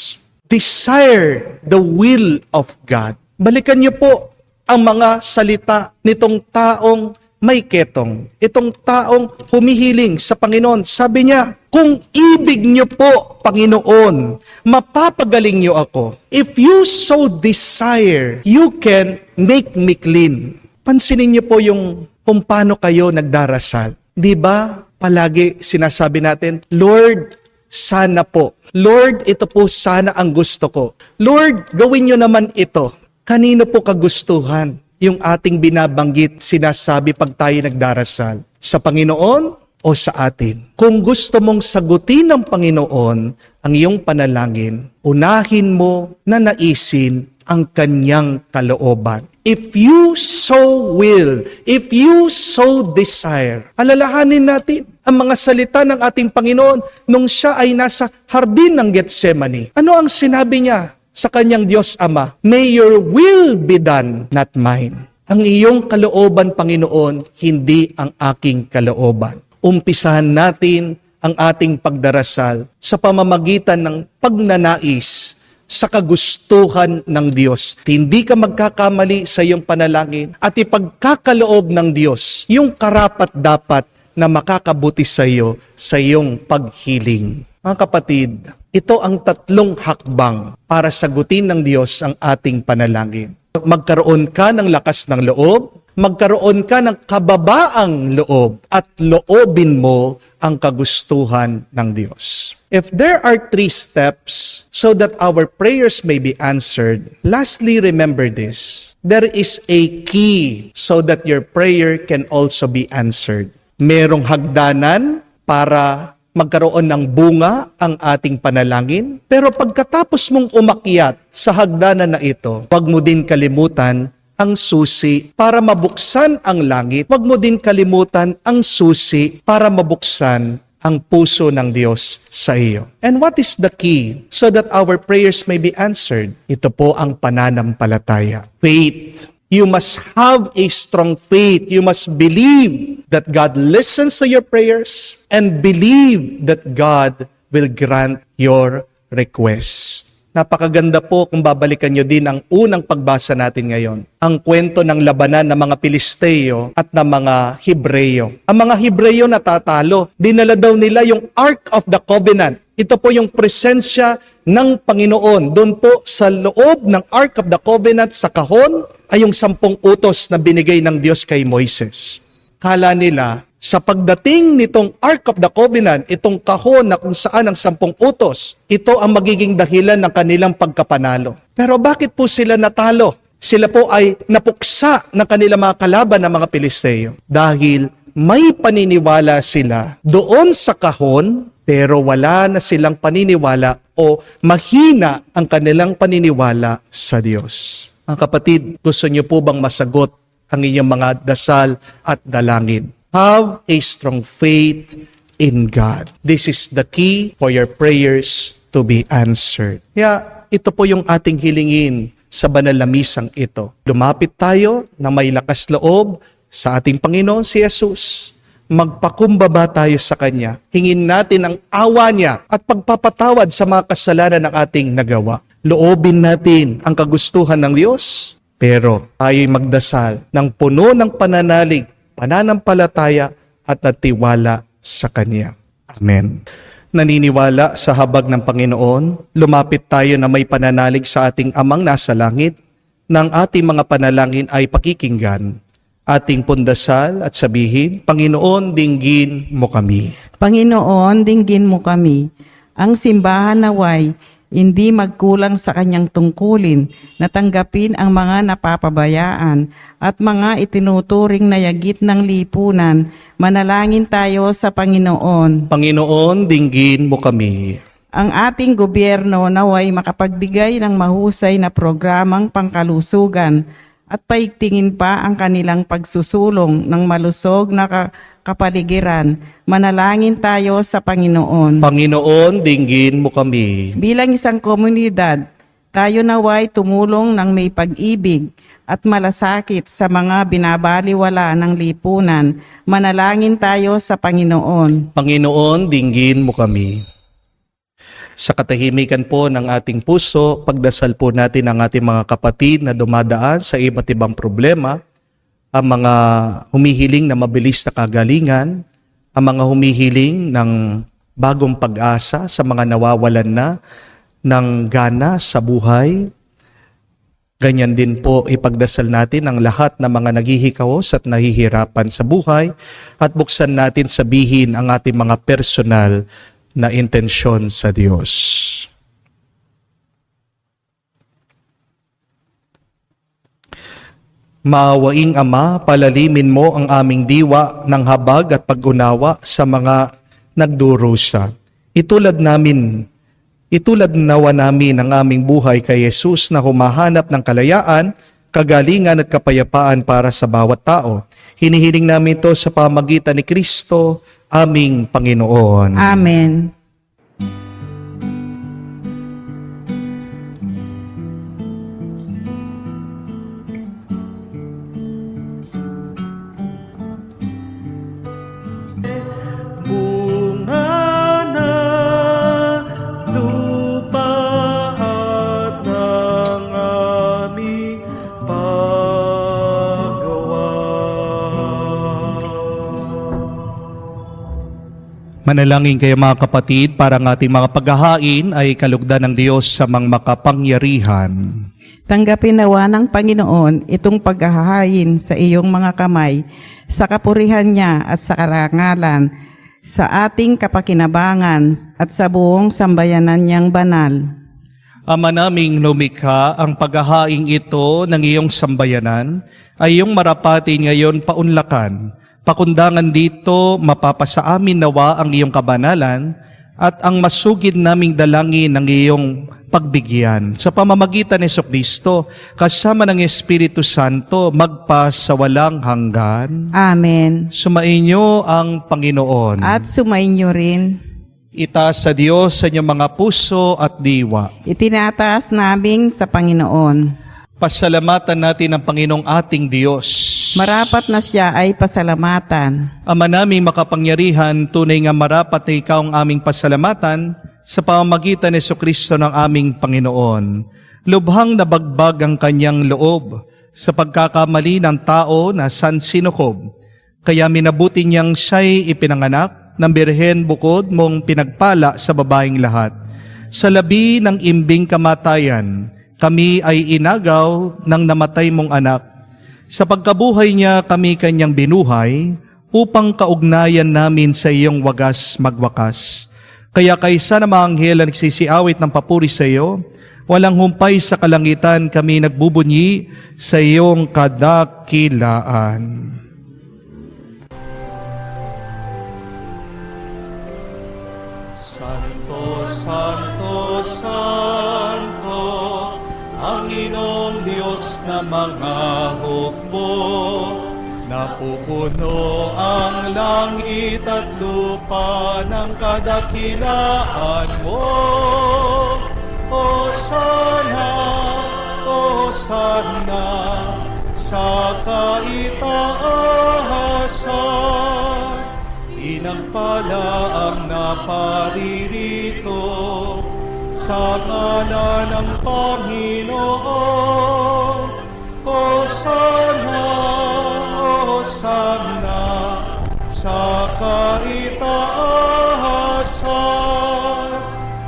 Desire the will of God. Balikan niyo po ang mga salita nitong taong may ketong. Itong taong humihiling sa Panginoon. Sabi niya, kung ibig niyo po, Panginoon, mapapagaling niyo ako. If you so desire, you can make me clean. Pansinin niyo po yung kung paano kayo nagdarasal. Di ba? Palagi sinasabi natin, Lord, sana po. Lord, ito po sana ang gusto ko. Lord, gawin nyo naman ito. Kanino po kagustuhan yung ating binabanggit, sinasabi pag tayo nagdarasal? Sa Panginoon o sa atin? Kung gusto mong sagutin ng Panginoon ang iyong panalangin, unahin mo na naisin ang kanyang kalooban. If you so will, if you so desire, alalahanin natin ang mga salita ng ating Panginoon nung siya ay nasa hardin ng Getsemani. Ano ang sinabi niya sa kanyang Diyos Ama? May your will be done, not mine. Ang iyong kalooban, Panginoon, hindi ang aking kalooban. Umpisahan natin ang ating pagdarasal sa pamamagitan ng pagnanais sa kagustuhan ng Diyos. Hindi ka magkakamali sa iyong panalangin at ipagkakaloob ng Diyos yung karapat-dapat na makakabuti sa iyo sa iyong paghiling. Mga kapatid, ito ang tatlong hakbang para sagutin ng Diyos ang ating panalangin. Magkaroon ka ng lakas ng loob, magkaroon ka ng kababaang loob, at loobin mo ang kagustuhan ng Diyos. If there are 3 steps so that our prayers may be answered, lastly, remember this. There is a key so that your prayer can also be answered. Merong hagdanan para magkaroon ng bunga ang ating panalangin. Pero pagkatapos mong umakyat sa hagdanan na ito, huwag mo din kalimutan ang susi para mabuksan ang langit. Huwag mo din kalimutan ang susi para mabuksan ang puso ng Diyos sa iyo. And what is the key so that our prayers may be answered? Ito po ang pananampalataya. Faith. You must have a strong faith. You must believe that God listens to your prayers and believe that God will grant your request. Napakaganda po kung babalikan nyo din ang unang pagbasa natin ngayon. Ang kwento ng labanan ng mga Pilisteo at ng mga Hebreyo. Ang mga Hebreyo natatalo. Dinala daw nila yung Ark of the Covenant. Ito po yung presensya ng Panginoon. Doon po sa loob ng Ark of the Covenant sa kahon ay yung 10 utos na binigay ng Diyos kay Moises. Kala nila, sa pagdating nitong Ark of the Covenant, itong kahon na kung saan ang 10 utos, ito ang magiging dahilan ng kanilang pagkapanalo. Pero bakit po sila natalo? Sila po ay napuksa ng kanilang mga kalaban ng mga Pilisteo. Dahil may paniniwala sila doon sa kahon, pero wala na silang paniniwala o mahina ang kanilang paniniwala sa Diyos. Mga kapatid, gusto niyo po bang masagot ang inyong mga dasal at dalangin? Have a strong faith in God. This is the key for your prayers to be answered. Kaya ito po yung ating hilingin sa banal na misang ito. Lumapit tayo na may lakas loob sa ating Panginoon si Jesus. Magpakumbaba tayo sa Kanya. Hingin natin ang awa niya at pagpapatawad sa mga kasalanan ng ating nagawa. Loobin natin ang kagustuhan ng Diyos, pero tayo'y magdasal ng puno ng pananalig, pananampalataya at natiwala sa Kanya. Amen. Naniniwala sa habag ng Panginoon, lumapit tayo na may pananalig sa ating Amang nasa langit, ng ating mga panalangin ay pakikinggan. Ating pundasal at sabihin, Panginoon, dinggin mo kami. Panginoon, dinggin mo kami. Ang simbahan naway, hindi magkulang sa kanyang tungkulin na tanggapin ang mga napapabayaan at mga itinuturing na yagit ng lipunan. Manalangin tayo sa Panginoon. Panginoon, dinggin mo kami. Ang ating gobyerno naway makapagbigay ng mahusay na programang pangkalusugan at paigtingin pa ang kanilang pagsusulong ng malusog na kapaligiran. Manalangin tayo sa Panginoon. Panginoon, dinggin mo kami. Bilang isang komunidad, tayo naway tumulong ng may pag-ibig at malasakit sa mga binabaliwala ng lipunan. Manalangin tayo sa Panginoon. Panginoon, dinggin mo kami. Sa katahimikan po ng ating puso, pagdasal po natin ang ating mga kapatid na dumadaan sa iba't ibang problema, ang mga humihiling na mabilis na kagalingan, ang mga humihiling ng bagong pag-asa sa mga nawawalan na ng gana sa buhay. Ganyan din po ipagdasal natin ang lahat ng mga naghihikawos at nahihirapan sa buhay at buksan natin sabihin ang ating mga personal na intensyon sa Diyos. Maawaing Ama, palalimin mo ang aming diwa ng habag at pag-unawa sa mga nagdurusa. Itulad nawa namin ang aming buhay kay Jesus na humahanap ng kalayaan, kagalingan at kapayapaan para sa bawat tao. Hinihiling namin ito sa pamagitan ni Kristo, aming Panginoon. Amen. Bunga na lupa at ng aming paggawa. Manalangin kayo mga kapatid para ang ating mga paghahain ay kalugdan ng Diyos sa mga makapangyarihan. Tanggapin nawa ng Panginoon itong paghahain sa iyong mga kamay, sa kapurihan niya at sa karangalan, sa ating kapakinabangan at sa buong sambayanan niyang banal. Ama naming lumikha, ang paghahaing ito ng iyong sambayanan ay iyong marapati ngayon paunlakan. Pakundangan dito, mapapasa amin nawa ang iyong kabanalan at ang masugid naming dalangin ng iyong pagbigyan. Sa pamamagitan ni Jesucristo, kasama ng Espiritu Santo, magpa sa walang hanggan. Amen. Sumainyo ang Panginoon. At sumainyo rin. Itaas sa Diyos sa inyong mga puso at diwa. Itinataas namin sa Panginoon. Pasalamatan natin ang Panginoong ating Diyos. Marapat na siya ay pasalamatan. Ama naming makapangyarihan, tunay nga marapat na ikaw ang aming pasalamatan sa pamamagitan ni Jesucristo ng aming Panginoon. Lubhang nabagbag ang kanyang loob sa pagkakamali ng tao na sansinukob. Kaya minabuti niyang siya'y ipinanganak ng birhen bukod mong pinagpala sa babaeng lahat. Sa labi ng imbing kamatayan, kami ay inagaw ng namatay mong anak. Sa pagkabuhay niya kami kanyang binuhay upang kaugnayan namin sa iyong wagas magwakas. Kaya kaysa na mga anghel ang nagsisiawit ng papuri sa iyo, walang humpay sa kalangitan kami nagbubunyi sa iyong kadakilaan. Santo, Santo, Santo, ang Inoong Diyos na mga hukbo, napupuno ang langit at lupa ng kadakilaan mo. Hosana, Hosana, sa kaitaasan, inagpala ang naparirito sa ngalan ng Panginoon. Hosana, Hosana, sa kaitaasan.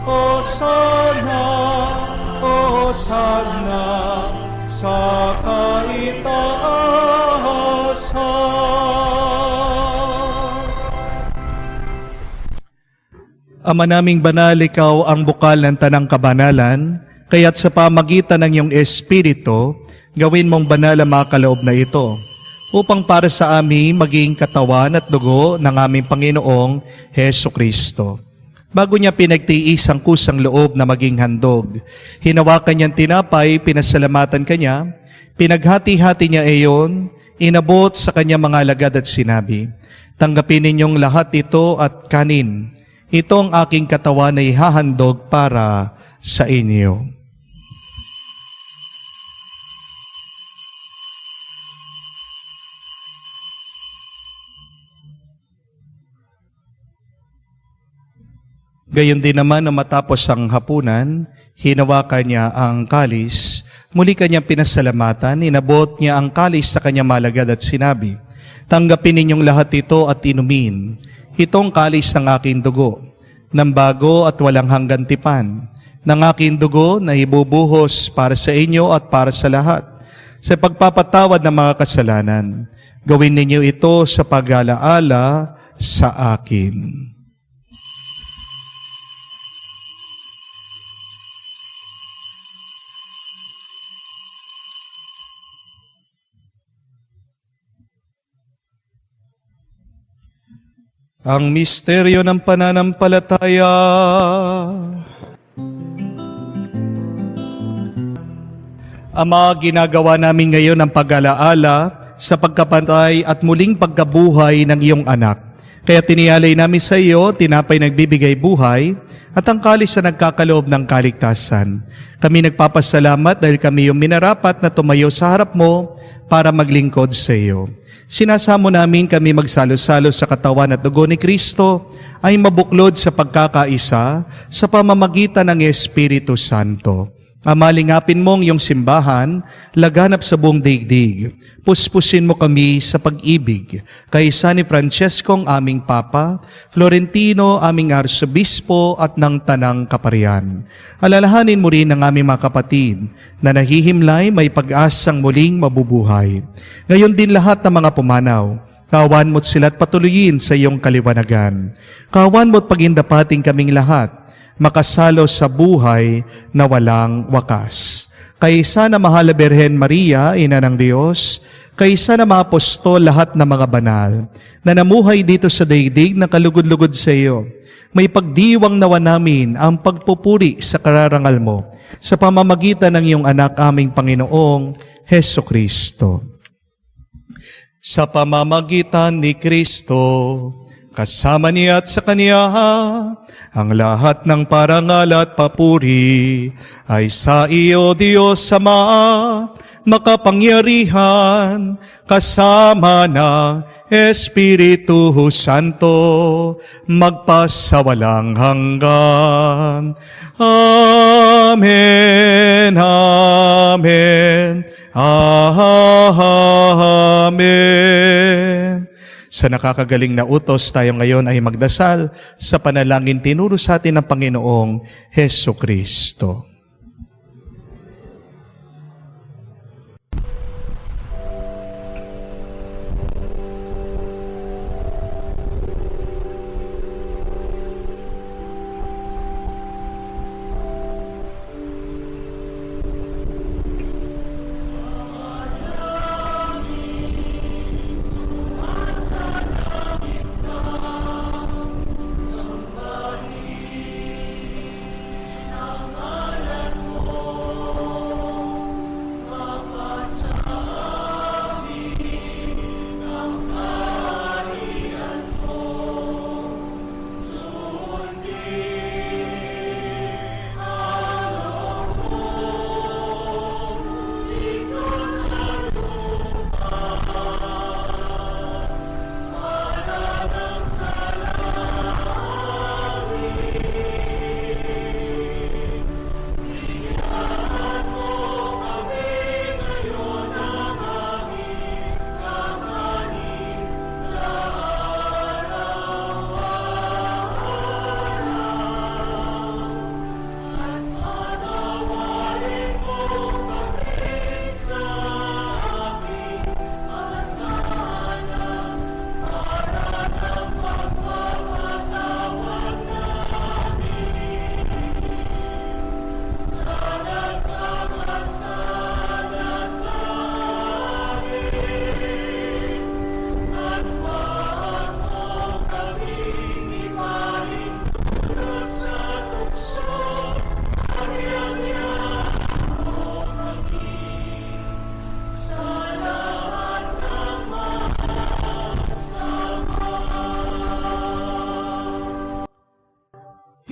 Hosana, Hosana, sa kaitaasan. Ama naming banal, ikaw ang bukal ng tanang kabanalan, kaya't sa pamagitan ng iyong Espiritu, gawin mong banal ang mga kaloob na ito, upang para sa amin maging katawan at dugo ng aming Panginoong Hesu Kristo. Bago niya pinagtiis ang kusang loob na maging handog, hinawakan niyang tinapay, pinasalamatan kanya, pinaghati-hati niya iyon, inabot sa kanyang mga alagad at sinabi, "Tanggapin ninyong lahat ito at kanin. Ito ang aking katawan na ihahandog para sa inyo." Gayon din naman na matapos ang hapunan, hinawakan niya ang kalis, muli kanyang pinasalamatan, inabot niya ang kalis sa kanyang malagad at sinabi, "Tanggapin ninyong lahat ito at inumin. Itong kalis ng aking dugo, ng bago at walang hanggan tipan, ng aking dugo na ibubuhos para sa inyo at para sa lahat, sa pagpapatawad ng mga kasalanan. Gawin ninyo ito sa pag-alaala sa akin." Ang misteryo ng pananampalataya. Ama, ginagawa namin ngayon ang pag-alaala sa pagkapatay at muling pagkabuhay ng iyong anak. Kaya tinialay namin sa iyo, tinapay nagbibigay buhay, at ang kalis na nagkakaloob ng kaligtasan. Kami nagpapasalamat dahil kami yung minarapat na tumayo sa harap mo para maglingkod sa iyo. Sinasamo namin kami magsalo-salo sa katawan at dugo ni Kristo ay mabuklod sa pagkakaisa sa pamamagitan ng Espiritu Santo. Amalingapin mong iyong simbahan, laganap sa buong daigdig. Puspusin mo kami sa pag-ibig. Kaysa ni Francesco ang aming Papa, Florentino aming Arsobispo at ng Tanang Kaparian. Alalahanin mo rin ang aming mga kapatid na nahihimlay may pag-asang muling mabubuhay. Ngayon din lahat ng mga pumanaw, kawan mo't sila't patuloyin sa iyong kaliwanagan. Kawan mo't pagindapating kaming lahat, makasalo sa buhay na walang wakas. Kaysa na mahal na Birhen Maria, Ina ng Diyos, kaysa na maapostol lahat ng mga banal, na namuhay dito sa daigdig na kalugod-lugod sa iyo, may pagdiwang nawa namin ang pagpupuri sa kararangal mo sa pamamagitan ng iyong anak aming Panginoong Heso Kristo. Sa pamamagitan ni Kristo, kasama niya at sa Kaniya, ang lahat ng parangal at papuri ay sa iyo, Diyos Ama, makapangyarihan, kasama na Espiritu Santo, magpasawalang hanggan. Amen, Amen, Amen. Sa nakakagaling na utos, tayo ngayon ay magdasal sa panalangin tinuro sa atin ng Panginoong Heso Kristo.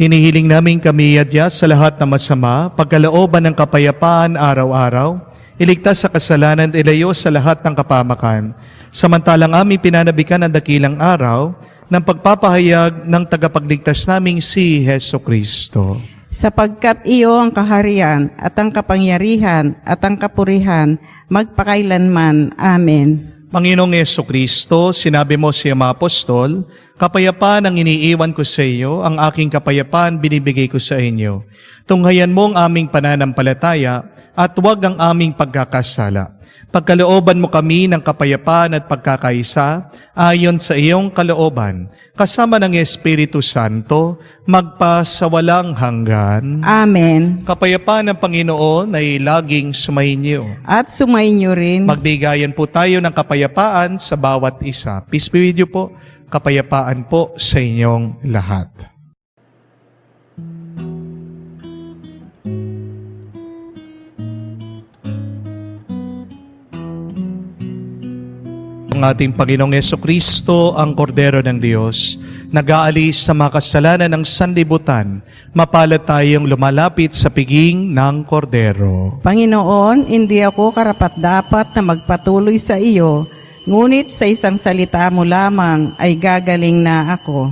Hinihiling namin kami adya sa lahat ng masama, pagkalooban ng kapayapaan araw-araw, iligtas sa kasalanan at ilayo sa lahat ng kapamakan. Samantalang aming pinanabikan ang dakilang araw ng pagpapahayag ng tagapagligtas naming si Heso Kristo. Sapagkat iyo ang kaharian at ang kapangyarihan at ang kapurihan magpakailanman. Amen. Panginoong Yesu Kristo, sinabi mo sa mga apostol, kapayapaan ang iniiwan ko sa iyo, ang aking kapayapaan binibigay ko sa inyo. Tunghayan mo ang aming pananampalataya at huwag ang aming pagkakasala. Pagkalooban mo kami ng kapayapaan at pagkakaisa ayon sa iyong kalooban, kasama ng Espiritu Santo, magpasawalang hanggan. Amen. Kapayapaan ng Panginoon ay laging sumainyo. At sumainyo rin. Magbigayan po tayo ng kapayapaan sa bawat isa. Peace be with you po. Kapayapaan po sa inyong lahat. Ang ating Panginoong Jesucristo, ang Kordero ng Diyos, nag-aalis sa mga kasalanan ng sanlibutan, mapalad tayong lumalapit sa piging ng Kordero. Panginoon, hindi ako karapat-dapat na magpatuloy sa iyo, ngunit sa isang salita mo lamang ay gagaling na ako.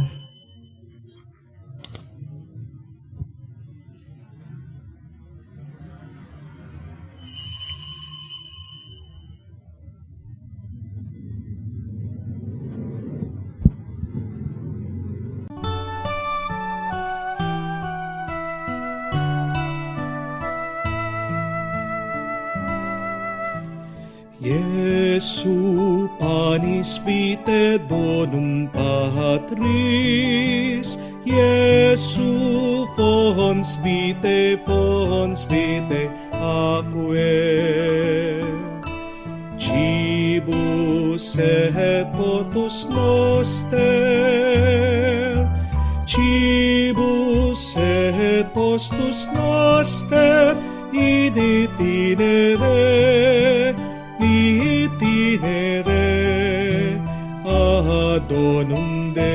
Jesu panis vitae donum Patris, Jesu fons vitae aquae. Cibus et potus noster, cibus et postus noster, in itinere ad donum Dei.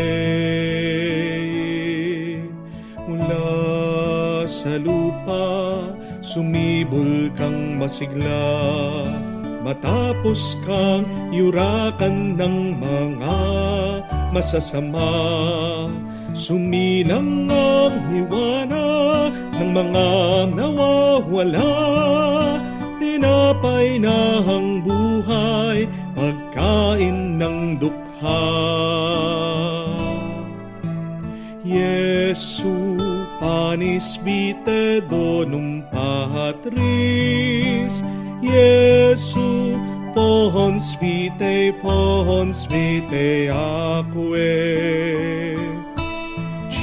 Mula sa lupa sumibol kang masigla, matapos kang yurakan ng mga masasama. Sumilang ang liwanag ng mga nawawala, tinapay na ang buhay, pagkain ng dukha. Jesu panis vitae donum Patris, Jesu fons vitae aquae.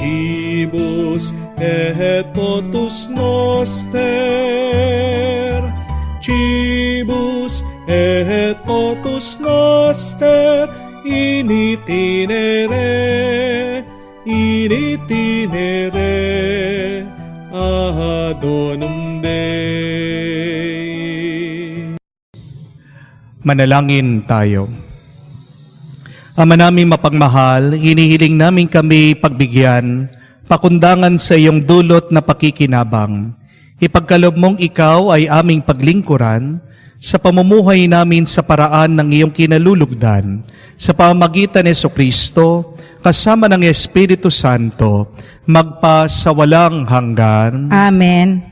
Cibus et potus noster, cibus et potus noster, in itinere ad donum Dei. Manalangin tayo. Ama naming mapagmahal, hinihiling namin kami pagbigyan, pakundangan sa iyong dulot na pakikinabang. Ipagkaloob mong ikaw ay aming paglingkuran sa pamumuhay namin sa paraan ng iyong kinalulugdan, sa pamamagitan ni Jesucristo, kasama ng Espiritu Santo, magpa sa walang hanggan. Amen.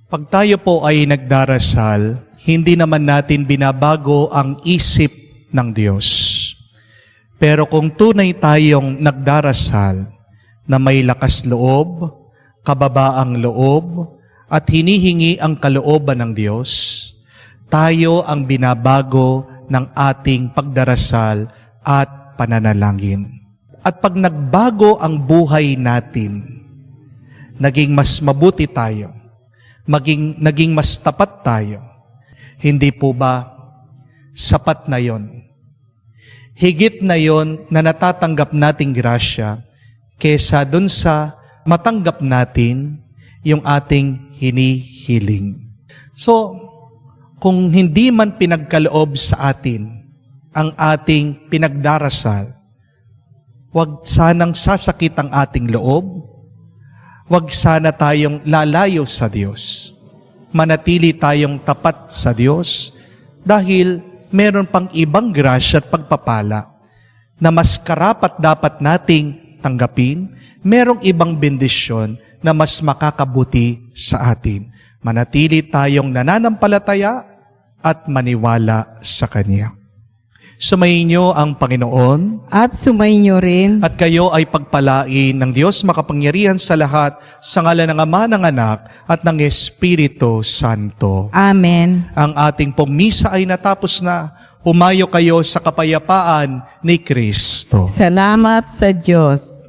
Pag tayo po ay nagdarasal, hindi naman natin binabago ang isip ng Diyos. Pero kung tunay tayong nagdarasal na may lakas loob, kababaang loob, at hinihingi ang kalooban ng Diyos, tayo ang binabago ng ating pagdarasal at pananalangin. At pag nagbago ang buhay natin, naging mas mabuti tayo, naging mas tapat tayo, hindi po ba sapat na yon? Higit na yon na natatanggap nating grasya kesa dun sa matanggap natin yung ating hinihiling. So, kung hindi man pinagkaloob sa atin ang ating pinagdarasal, wag sanang sasakit ang ating loob, wag sana tayong lalayo sa Diyos. Manatili tayong tapat sa Diyos dahil meron pang ibang grasya at pagpapala na mas karapat dapat nating tanggapin, merong ibang bendisyon na mas makakabuti sa atin. Manatili tayong nananampalataya at maniwala sa Kanya. Sumayin niyo ang Panginoon At sumainyo rin. at kayo ay pagpalain ng Diyos makapangyarihan sa lahat sa ngalan ng Ama, ng Anak at ng Espiritu Santo. Amen. Ang ating pong misa ay natapos na. Humayo kayo sa kapayapaan ni Kristo. Salamat sa Diyos.